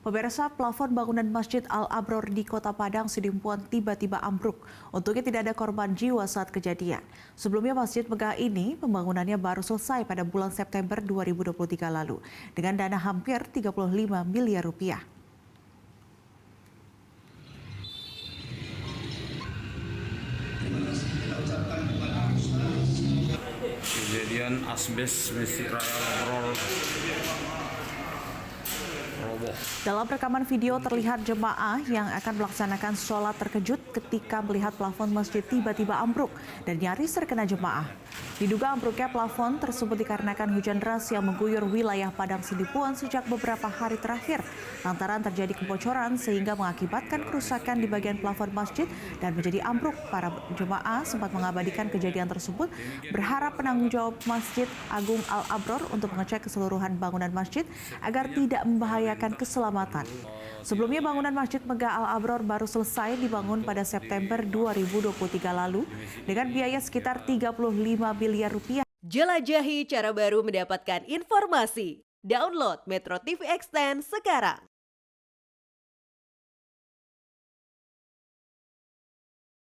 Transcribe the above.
Pemirsa, plafon bangunan Masjid Al-Abror di Kota Padang, Sidimpuan tiba-tiba ambruk. Untungnya tidak ada korban jiwa saat kejadian. Sebelumnya masjid megah ini pembangunannya baru selesai pada bulan September 2023 lalu dengan dana hampir 35 miliar rupiah. Kejadian asbes Masjid Raya Al-Abror roboh. Dalam rekaman video terlihat jemaah yang akan melaksanakan sholat terkejut ketika melihat plafon masjid tiba-tiba ambruk dan nyaris terkena jemaah. Diduga ambruknya plafon tersebut dikarenakan hujan deras yang mengguyur wilayah Padang Sidimpuan sejak beberapa hari terakhir. Lantaran terjadi kebocoran sehingga mengakibatkan kerusakan di bagian plafon masjid dan menjadi ambruk. Para jemaah sempat mengabadikan kejadian tersebut, berharap penanggung jawab Masjid Agung Al-Abror untuk mengecek keseluruhan bangunan masjid agar tidak membahayakan keselamatan. Sebelumnya bangunan Masjid Megah Al-Abror baru selesai dibangun pada September 2023 lalu dengan biaya sekitar 35 miliar rupiah. Jelajahi cara baru mendapatkan informasi. Download Metro TV Extend sekarang.